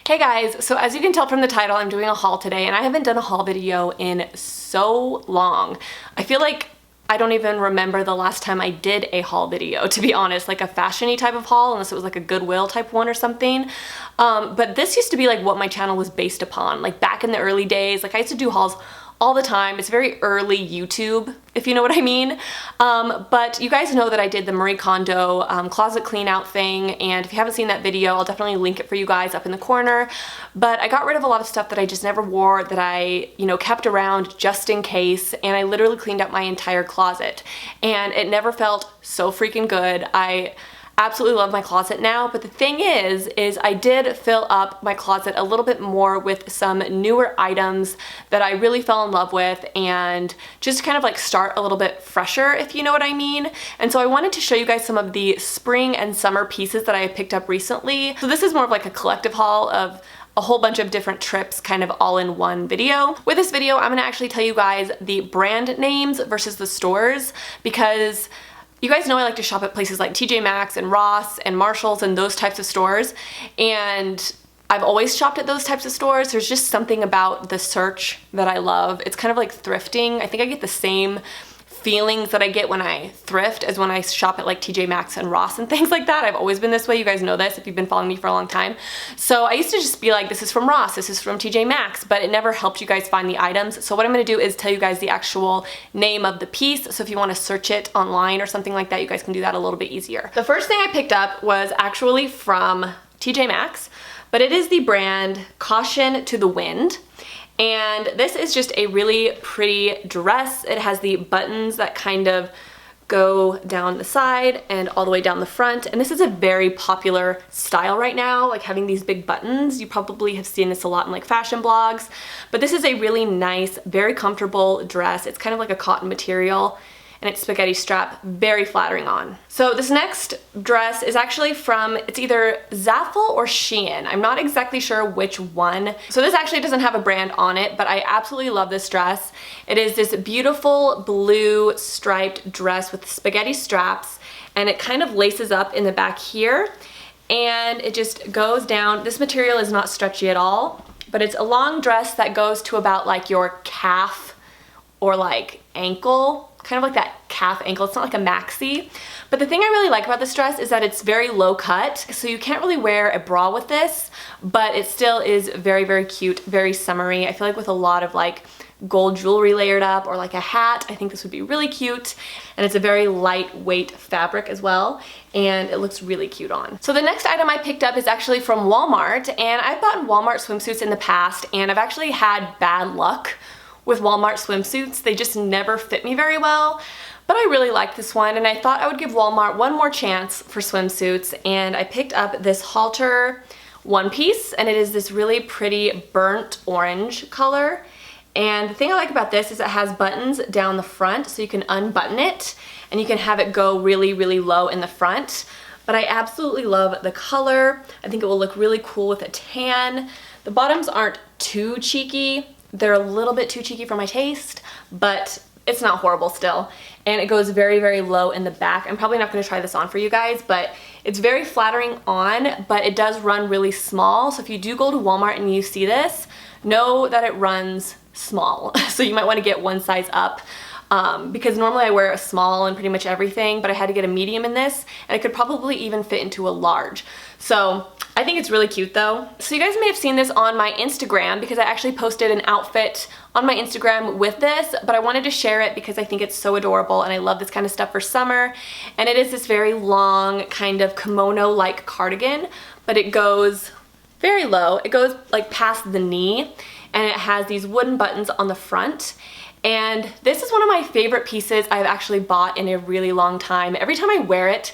Hey guys, so as you can tell from the title, I'm doing a haul today, and I haven't done a haul video in so long. I feel like I don't even remember the last time I did a haul video, to be honest, like a fashion-y type of haul, unless it was like a Goodwill type one or something. But this used to be like what my channel was based upon, like back in the early days. Like I used to do hauls all the time. It's very early YouTube, if you know what I mean. But you guys know that I did the Marie Kondo closet clean out thing, and if you haven't seen that video, I'll definitely link it for you guys up in the corner. But I got rid of a lot of stuff that I just never wore, that I, kept around just in case, and I literally cleaned out my entire closet. And it never felt so freaking good. I absolutely love my closet now, but the thing is I did fill up my closet a little bit more with some newer items that I really fell in love with, and just kind of like start a little bit fresher, if you know what I mean. And so I wanted to show you guys some of the spring and summer pieces that I picked up recently. So this is more of like a collective haul of a whole bunch of different trips kind of all in one video. With this video, I'm gonna actually tell you guys the brand names versus the stores, because you guys know I like to shop at places like TJ Maxx and Ross and Marshalls and those types of stores, and I've always shopped at those types of stores. There's just something about the search that I love. It's kind of like thrifting. I think I get the same feelings that I get when I thrift as when I shop at like TJ Maxx and Ross and things like that. I've always been this way. You guys know this if you've been following me for a long time. So I used to just be like, this is from Ross, this is from TJ Maxx, but it never helped you guys find the items. So what I'm gonna do is tell you guys the actual name of the piece. So if you wanna search it online or something like that, you guys can do that a little bit easier. The first thing I picked up was actually from TJ Maxx, but it is the brand Caution to the Wind. And this is just a really pretty dress. It has the buttons that kind of go down the side and all the way down the front. And this is a very popular style right now, like having these big buttons. You probably have seen this a lot in like fashion blogs, but this is a really nice, very comfortable dress. It's kind of like a cotton material, and it's spaghetti strap, very flattering on. So this next dress is actually from, it's either Zaful or Shein. I'm not exactly sure which one. So this actually doesn't have a brand on it, but I absolutely love this dress. It is this beautiful blue striped dress with spaghetti straps, and it kind of laces up in the back here, and it just goes down. This material is not stretchy at all, but it's a long dress that goes to about like your calf or like ankle, kind of like that calf ankle. It's not like a maxi. But the thing I really like about this dress is that it's very low cut, so you can't really wear a bra with this, but it still is very, very cute, very summery. I feel like with a lot of like gold jewelry layered up or like a hat, I think this would be really cute. And it's a very lightweight fabric as well, and it looks really cute on. So the next item I picked up is actually from Walmart, and I've bought Walmart swimsuits in the past, and I've actually had bad luck with Walmart swimsuits. They just never fit me very well, but I really like this one, and I thought I would give Walmart one more chance for swimsuits, and I picked up this halter one piece, and it is this really pretty burnt orange color. And the thing I like about this is it has buttons down the front, so you can unbutton it, and you can have it go really, really low in the front. But I absolutely love the color. I think it will look really cool with a tan. The bottoms aren't too cheeky. They're a little bit too cheeky for my taste, but it's not horrible still. And it goes very, very low in the back. I'm probably not gonna try this on for you guys, but it's very flattering on, but it does run really small. So if you do go to Walmart and you see this, know that it runs small. So you might wanna get one size up. Because normally I wear a small in pretty much everything, but I had to get a medium in this, and it could probably even fit into a large. So I think it's really cute though. So you guys may have seen this on my Instagram, because I actually posted an outfit on my Instagram with this, but I wanted to share it because I think it's so adorable, and I love this kind of stuff for summer. And it is this very long kind of kimono-like cardigan, but it goes very low. It goes like past the knee, and it has these wooden buttons on the front. And this is one of my favorite pieces I've actually bought in a really long time. Every time I wear it,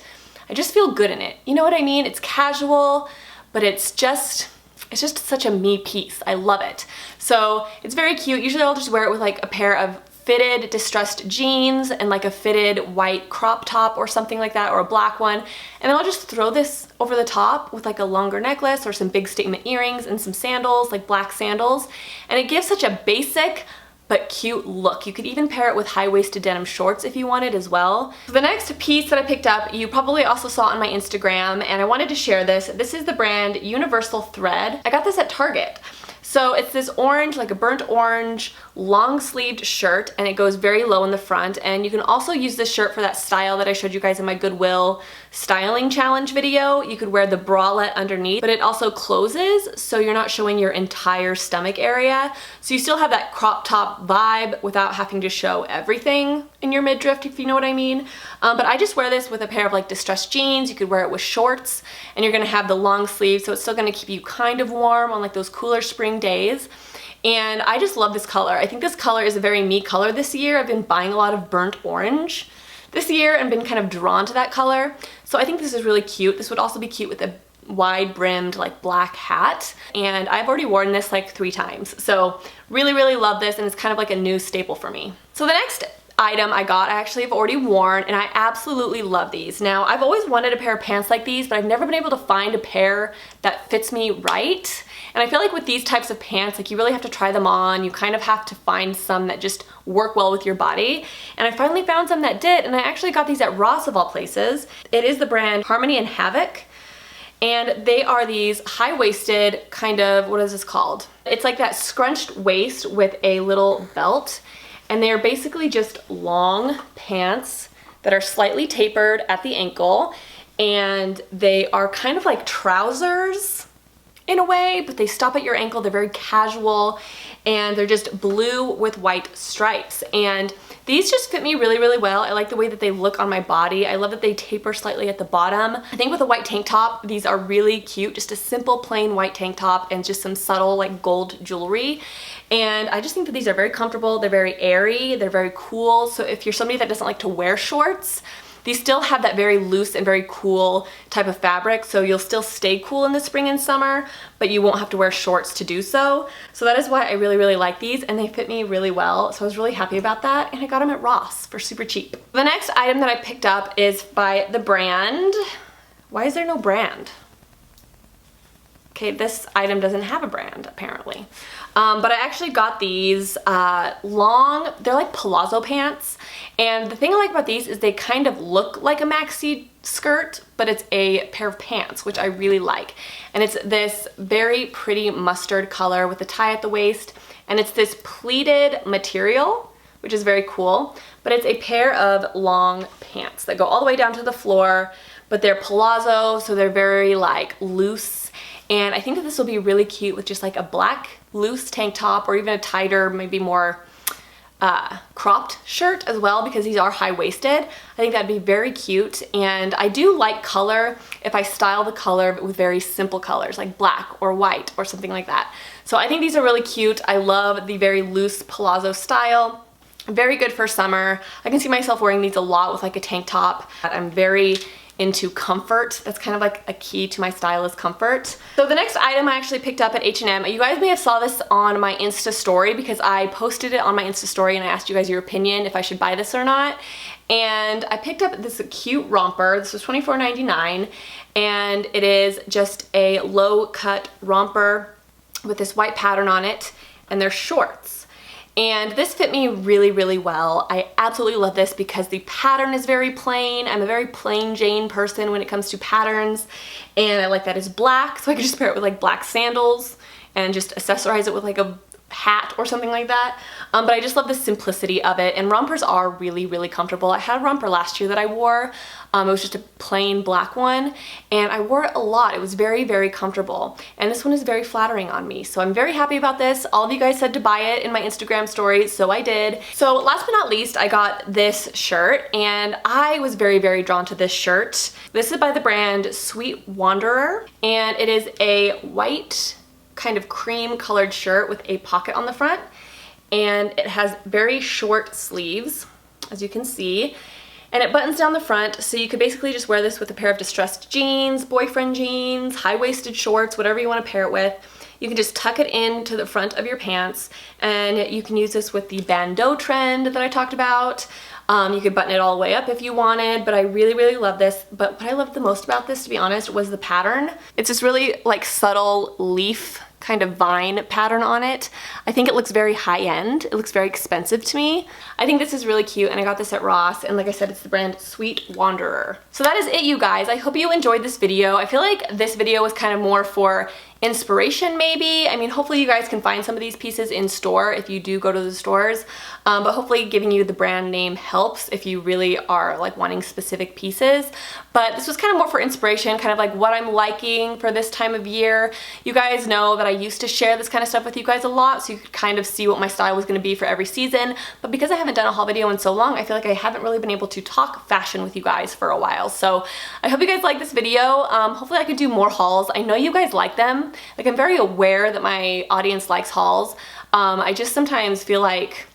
I just feel good in it. You know what I mean? It's casual, but it's just such a me piece. I love it. So it's very cute. Usually I'll just wear it with like a pair of fitted distressed jeans and like a fitted white crop top or something like that, or a black one. And then I'll just throw this over the top with like a longer necklace or some big statement earrings and some sandals, like black sandals. And it gives such a basic but cute look. You could even pair it with high-waisted denim shorts if you wanted as well. So the next piece that I picked up, you probably also saw on my Instagram, and I wanted to share this. This is the brand Universal Thread. I got this at Target. So it's this orange, like a burnt orange, long-sleeved shirt, and it goes very low in the front. And you can also use this shirt for that style that I showed you guys in my Goodwill styling challenge video. You could wear the bralette underneath, but it also closes, so you're not showing your entire stomach area. So you still have that crop top vibe without having to show everything in your midriff, if you know what I mean. But I just wear this with a pair of like distressed jeans. You could wear it with shorts, and you're gonna have the long sleeve, so it's still gonna keep you kind of warm on like those cooler spring days. And I just love this color. I think this color is a very me color this year. I've been buying a lot of burnt orange this year and been kind of drawn to that color. So I think this is really cute. This would also be cute with a wide brimmed like black hat. And I've already worn this like 3 times. So really, really love this, and it's kind of like a new staple for me. So the next item I got, I actually have already worn, and I absolutely love these. Now, I've always wanted a pair of pants like these, but I've never been able to find a pair that fits me right. And I feel like with these types of pants, like you really have to try them on. You kind of have to find some that just work well with your body. And I finally found some that did, and I actually got these at Ross of all places. It is the brand Harmony and Havoc. And they are these high-waisted kind of, what is this called? It's like that scrunched waist with a little belt. And they're basically just long pants that are slightly tapered at the ankle. And they are kind of like trousers in a way, but they stop at your ankle. They're very casual, and they're just blue with white stripes. And these just fit me really, really well. I like the way that they look on my body. I love that they taper slightly at the bottom. I think with a white tank top, these are really cute. Just a simple plain white tank top and just some subtle like gold jewelry. And I just think that these are very comfortable. They're very airy. They're very cool. So if you're somebody that doesn't like to wear shorts, these still have that very loose and very cool type of fabric, so you'll still stay cool in the spring and summer, but you won't have to wear shorts to do so. So that is why I really, really like these, and they fit me really well, so I was really happy about that, and I got them at Ross for super cheap. The next item that I picked up is by the brand. Why is there no brand? Okay, this item doesn't have a brand, apparently. But I actually got these long, they're like palazzo pants. And the thing I like about these is they kind of look like a maxi skirt, but it's a pair of pants, which I really like. And it's this very pretty mustard color with a tie at the waist. And it's this pleated material, which is very cool. But it's a pair of long pants that go all the way down to the floor, but they're palazzo, so they're very like loose. And I think that this will be really cute with just like a black loose tank top, or even a tighter, maybe more cropped shirt as well, because these are high-waisted. I think that'd be very cute. And I do like color if I style the color with very simple colors like black or white or something like that. So I think these are really cute. I love the very loose palazzo style. Very good for summer. I can see myself wearing these a lot with like a tank top. I'm very into comfort. That's kind of like a key to my style, is comfort. So the next item I actually picked up at H&M. You guys may have saw this on my Insta story, because I posted it on my Insta story and I asked you guys your opinion if I should buy this or not. And I picked up this cute romper. This was $24.99, and it is just a low cut romper with this white pattern on it, and they're shorts. And this fit me really, really well. I absolutely love this because the pattern is very plain. I'm a very plain Jane person when it comes to patterns, and I like that it's black, so I could just pair it with like black sandals and just accessorize it with like a hat or something like that. But I just love the simplicity of it, and rompers are really, really comfortable. I had a romper last year that I wore. It was just a plain black one, and I wore it a lot. It was very, very comfortable, and this one is very flattering on me, so I'm very happy about this. All of you guys said to buy it in my Instagram story, so I did. So last but not least, I got this shirt, and I was very, very drawn to this shirt. This is by the brand Sweet Wanderer, and it is a white kind of cream colored shirt with a pocket on the front, and it has very short sleeves, as you can see, and it buttons down the front, so you could basically just wear this with a pair of distressed jeans, boyfriend jeans, high-waisted shorts, whatever you want to pair it with. You can just tuck it into the front of your pants, and you can use this with the bandeau trend that I talked about. You could button it all the way up if you wanted, but I really, really love this. But what I loved the most about this, to be honest, was the pattern. It's this really like subtle leaf kind of vine pattern on it. I think it looks very high-end. It looks very expensive to me. I think this is really cute, and I got this at Ross, and like I said, it's the brand Sweet Wanderer. So that is it, you guys. I hope you enjoyed this video. I feel like this video was kind of more for inspiration maybe. I mean, hopefully you guys can find some of these pieces in store if you do go to the stores, but hopefully giving you the brand name helps if you really are like wanting specific pieces. But this was kind of more for inspiration, kind of like what I'm liking for this time of year. You guys know that I used to share this kind of stuff with you guys a lot, so you could kind of see what my style was going to be for every season, but because I haven't done a haul video in so long, I feel like I haven't really been able to talk fashion with you guys for a while. So I hope you guys like this video. Hopefully I could do more hauls. I know you guys like them. Like, I'm very aware that my audience likes hauls. I just sometimes feel like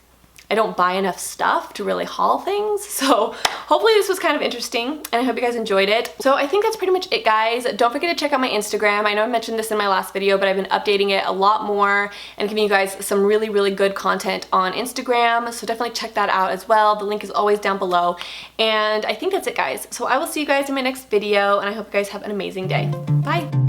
I don't buy enough stuff to really haul things. So hopefully this was kind of interesting, and I hope you guys enjoyed it. So I think that's pretty much it, guys. Don't forget to check out my Instagram. I know I mentioned this in my last video, but I've been updating it a lot more and giving you guys some really, really good content on Instagram. So definitely check that out as well. The link is always down below. And I think that's it, guys. So I will see you guys in my next video, and I hope you guys have an amazing day. Bye.